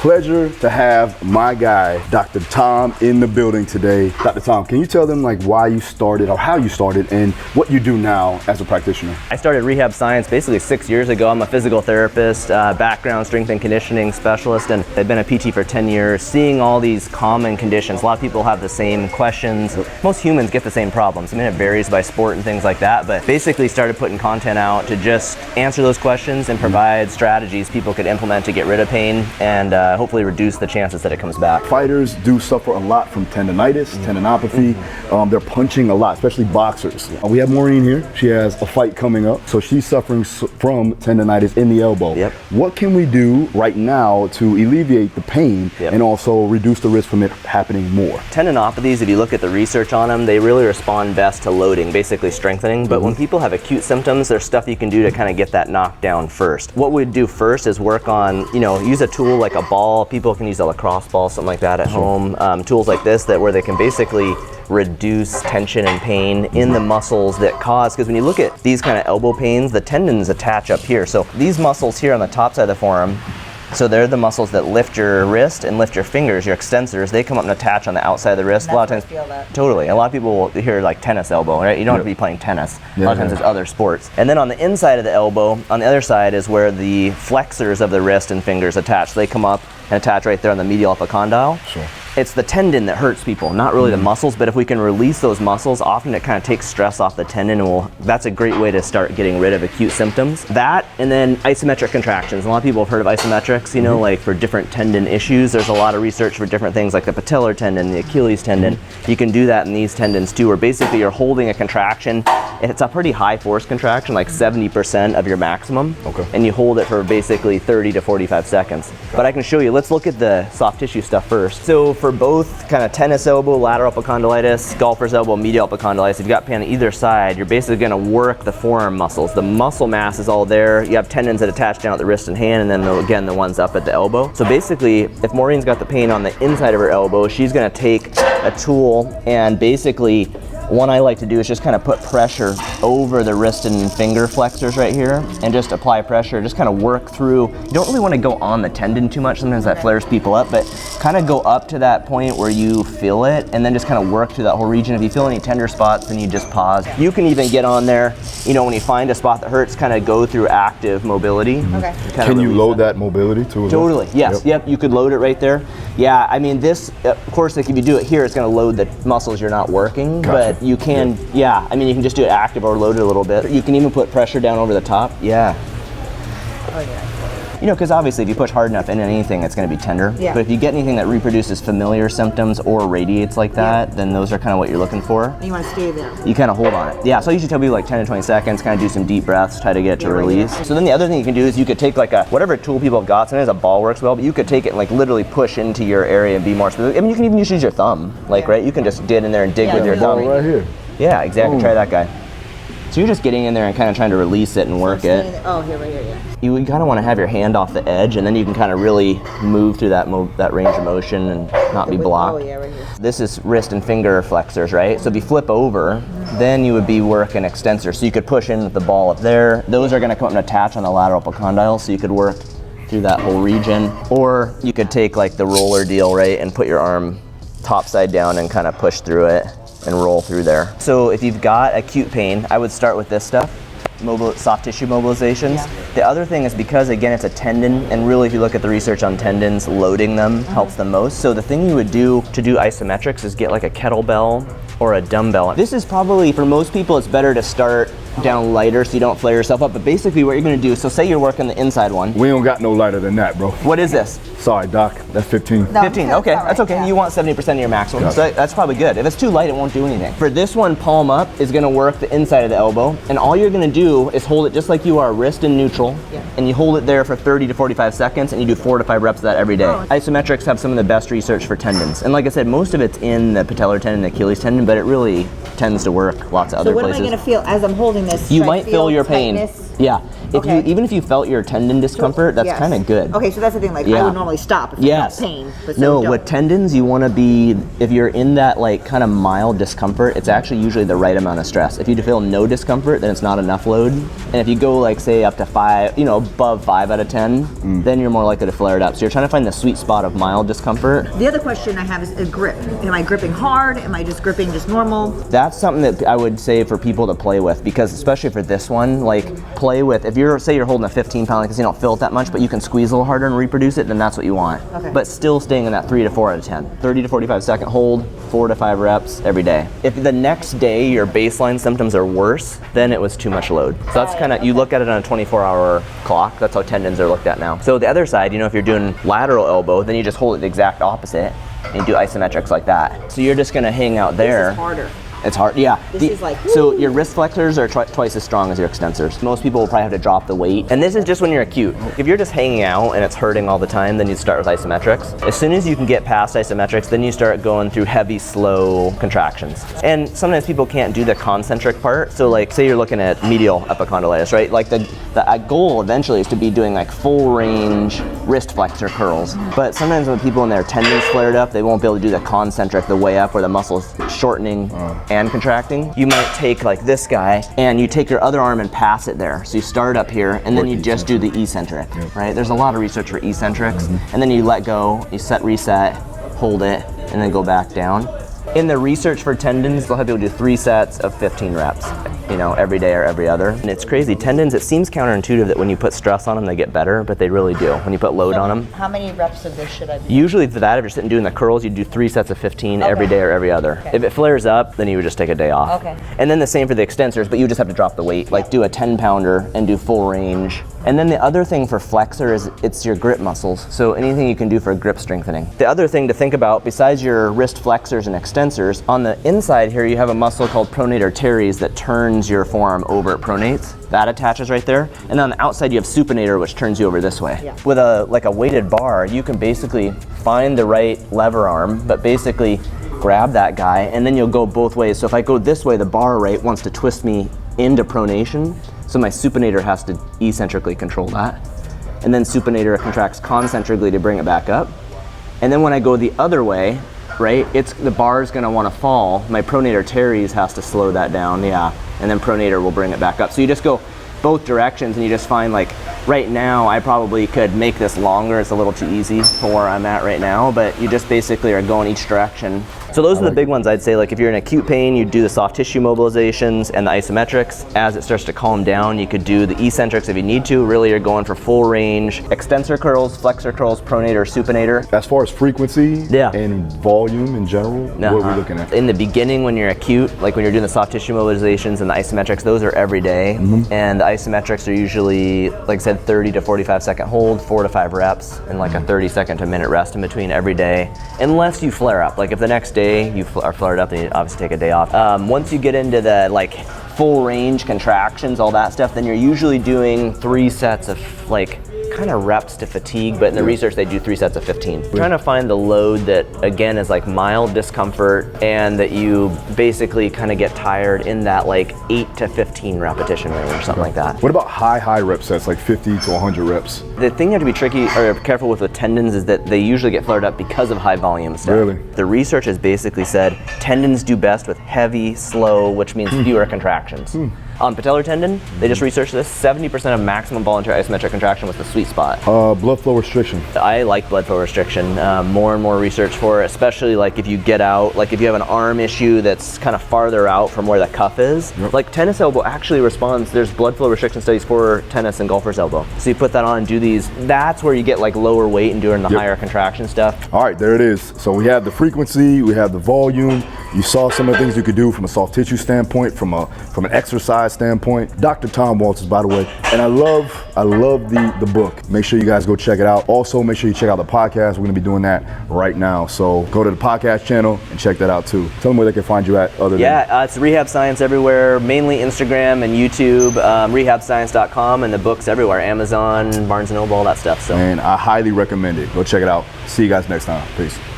pleasure to have my guy, Dr. Tom, in the building today. Dr. Tom, can you tell them like why you started or how you started and what you do now as a practitioner? I started Rehab Science basically 6 years ago. I'm a physical therapist, background strength and conditioning specialist, and I've been a PT for 10 years, seeing all these common conditions. A lot of people have the same questions. Most humans get the same problems. I mean, it varies by sport and things like that, but basically started putting content out to just answer those questions and provide strategies people could implement to get rid of pain and hopefully reduce the chances that it comes back. Fighters do suffer a lot from tendonitis, tendinopathy. They're punching a lot, especially boxers. We have Maureen here. She has a fight coming up, so she's suffering from tendonitis in the elbow. Yep. What can we do right now to alleviate the pain and also reduce the risk from it happening more? Tendinopathies, if you look at the research on them, they really respond best to loading, basically strengthening. But when people have acute symptoms, there's stuff you can do to kind of get that knocked down first. What we'd do first is work on, use a tool like a ball. People can use a lacrosse ball, something like that at home. Tools like this where they can basically reduce tension and pain in the muscles that cause, because when you look at these kind of elbow pains, the tendons attach up here. So these muscles here on the top side of the forearm, so they're the muscles that lift your wrist and lift your fingers, your extensors. They come up and attach on the outside of the wrist. A lot of times, feel that. Totally. A lot of people will hear like tennis elbow, right? You don't have to be playing tennis. A lot of times it's other sports. And then on the inside of the elbow, on the other side is where the flexors of the wrist and fingers attach. So they come up and attach right there on the medial epicondyle. Sure. It's the tendon that hurts people, not really the muscles, but if we can release those muscles, often it kind of takes stress off the tendon, and that's a great way to start getting rid of acute symptoms. That, and then isometric contractions. A lot of people have heard of isometrics, like for different tendon issues. There's a lot of research for different things like the patellar tendon, the Achilles tendon. You can do that in these tendons too, where basically you're holding a contraction. It's a pretty high force contraction, like 70% of your maximum, and you hold it for basically 30 to 45 seconds. But I can show you, let's look at the soft tissue stuff first. So for both kind of tennis elbow, lateral epicondylitis, golfer's elbow, medial epicondylitis, if you've got pain on either side, you're basically going to work the forearm muscles. The muscle mass is all there. You have tendons that attach down at the wrist and hand, and then again the ones up at the elbow. So basically, if Maureen's got the pain on the inside of her elbow, she's going to take a tool and basically, one I like to do is just kind of put pressure over the wrist and finger flexors right here and just apply pressure, just kind of work through. You don't really want to go on the tendon too much, sometimes that flares people up, but kind of go up to that point where you feel it and then just kind of work through that whole region. If you feel any tender spots, then you just pause. You can even get on there, when you find a spot that hurts, kind of go through active mobility. Can you load that mobility too? Totally, yes, yep, you could load it right there. Yeah, I mean this, of course, like if you do it here, it's going to load the muscles you're not working, but you can, you can just do it active or load it a little bit. You can even put pressure down over the top. Because obviously if you push hard enough in anything, it's going to be tender. But if you get anything that reproduces familiar symptoms or radiates like that, then those are kind of what you're looking for. You want to stay there. You kind of hold on it. Yeah, so I usually tell people like 10 to 20 seconds, kind of do some deep breaths, try to get it to release. So then the other thing you can do is you could take like whatever tool people have got, sometimes a ball works well, but you could take it and like literally push into your area and be more specific. I mean, you can even use your thumb, right? You can just get in there and dig with your thumb. Right here. Yeah, exactly. Try that guy. So you're just getting in there and kind of trying to release it and work it. Oh, here, right here, You kind of want to have your hand off the edge, and then you can kind of really move through that range of motion and not be blocked. Oh, yeah, right here. This is wrist and finger flexors, right? So if you flip over, then you would be working extensor. So you could push in with the ball up there. Those are going to come up and attach on the lateral epicondyle, so you could work through that whole region. Or you could take like the roller deal, right, and put your arm top side down and kind of push through it and roll through there. So if you've got acute pain, I would start with this stuff, soft tissue mobilizations. The other thing is because again it's a tendon, and really if you look at the research on tendons, loading them helps the most. So the thing you would do to do isometrics is get like a kettlebell or a dumbbell. This is probably, for most people, it's better to start down lighter so you don't flare yourself up. But basically what you're gonna do, so say you're working the inside one. We don't got no lighter than that, bro. What is this? Sorry, Doc, that's 15. No, 15, okay, that's okay. You want 70% of your maximum, so that's probably good. If it's too light, it won't do anything. For this one, palm up is gonna work the inside of the elbow, and all you're gonna do is hold it just like you are, wrist in neutral, and you hold it there for 30 to 45 seconds, and you do 4 to 5 reps of that every day. Isometrics have some of the best research for tendons, and like I said, most of it's in the patellar tendon, the Achilles tendon, but it really tends to work lots of other places. So what am I gonna feel as I'm holding this? You might feel your pain. Yeah. Even if you felt your tendon discomfort, that's kind of good. Okay, so that's the thing. Like I would normally stop if I felt pain. But No, with tendons, you want to be, if you're in that like kind of mild discomfort, it's actually usually the right amount of stress. If you feel no discomfort, then it's not enough load. And if you go like say up to 5, above 5 out of 10, then you're more likely to flare it up. So you're trying to find the sweet spot of mild discomfort. The other question I have is a grip. Am I gripping hard? Am I just gripping just normal? That's something that I would say for people to play with, because especially for this one, like play with, if you're, say you're holding a 15 pound, because you don't feel it that much, but you can squeeze a little harder and reproduce it, then that's what you want. Okay. But still staying in that 3 to 4 out of 10. 30 to 45 second hold, 4 to 5 reps every day. If the next day your baseline symptoms are worse, then it was too much load. So that's kind of, you look at it on a 24-hour clock. That's how tendons are looked at now. So the other side, if you're doing lateral elbow, then you just hold it the exact opposite and you do isometrics like that. So you're just gonna hang out there. This is harder. It's hard, yeah. This is like, so your wrist flexors are twice as strong as your extensors. Most people will probably have to drop the weight. And this is just when you're acute. If you're just hanging out and it's hurting all the time, then you start with isometrics. As soon as you can get past isometrics, then you start going through heavy, slow contractions. And sometimes people can't do the concentric part. So like, say you're looking at medial epicondylitis, right? Like the goal eventually is to be doing like full range wrist flexor curls. But sometimes when people in their tendons flared up, they won't be able to do the concentric, the way up where the muscle's shortening and contracting. You might take like this guy and you take your other arm and pass it there. So you start up here and then you just do the eccentric, right? There's a lot of research for eccentrics. And then you let go, you set reset, hold it, and then go back down. In the research for tendons, they'll have people do 3 sets of 15 reps, every day or every other. And it's crazy. Tendons, it seems counterintuitive that when you put stress on them, they get better, but they really do when you put load on them. How many reps of this should I do? Usually for that, if you're sitting doing the curls, you do 3 sets of 15 every day or every other. If it flares up, then you would just take a day off. And then the same for the extensors, but you just have to drop the weight, like do a 10 pounder and do full range. And then the other thing for flexor is it's your grip muscles. So anything you can do for grip strengthening. The other thing to think about, besides your wrist flexors and extensors, on the inside here you have a muscle called pronator teres that turns your forearm over, it pronates. That attaches right there. And on the outside you have supinator, which turns you over this way. With a weighted bar, you can basically find the right lever arm, but basically grab that guy and then you'll go both ways. So if I go this way, the bar wants to twist me into pronation. So my supinator has to eccentrically control that. And then supinator contracts concentrically to bring it back up. And then when I go the other way, right, the bar is gonna wanna fall. My pronator teres has to slow that down, and then pronator will bring it back up. So you just go both directions and you just find like, right now I probably could make this longer. It's a little too easy for where I'm at right now, but you just basically are going each direction. So those are the big ones I'd say. Like if you're in acute pain, you do the soft tissue mobilizations and the isometrics. As it starts to calm down, you could do the eccentrics if you need to. Really, you're going for full range. Extensor curls, flexor curls, pronator, supinator. As far as frequency and volume in general, what are we looking at? In the beginning when you're acute, like when you're doing the soft tissue mobilizations and the isometrics, those are every day. And the isometrics are usually, like I said, 30 to 45 second hold, 4 to 5 reps, and like a 30 second to minute rest in between every day. Unless you flare up. Like if the next day you are flared up, then you obviously take a day off. Once you get into the like full range contractions, all that stuff, then you're usually doing 3 sets of like kind of reps to fatigue, but in the research they do 3 sets of 15. Trying to find the load that again is like mild discomfort and that you basically kind of get tired in that like 8 to 15 repetition range or something like that. What about high rep sets, like 50 to 100 reps? The thing you have to be tricky or careful with tendons is that they usually get flared up because of high volume stuff. Really? The research has basically said tendons do best with heavy, slow, which means fewer contractions. On patellar tendon, they just researched this, 70% of maximum voluntary isometric contraction was the sweet spot. Blood flow restriction. I like blood flow restriction. More and more research for it, especially like if you get out, like if you have an arm issue that's kind of farther out from where the cuff is. Like tennis elbow actually responds, there's blood flow restriction studies for tennis and golfer's elbow. So you put that on and do these, that's where you get like lower weight and doing the higher contraction stuff. All right, there it is. So we have the frequency, we have the volume. You saw some of the things you could do from a soft tissue standpoint, from an exercise standpoint. Dr. Tom Walters, by the way. And I love the book. Make sure you guys go check it out. Also, make sure you check out the podcast. We're gonna be doing that right now. So go to the podcast channel and check that out too. Tell them where they can find you at other than. It's Rehab Science everywhere, mainly Instagram and YouTube, rehabscience.com, and the book's everywhere, Amazon, Barnes & Noble, all that stuff. So. And I highly recommend it. Go check it out. See you guys next time. Peace.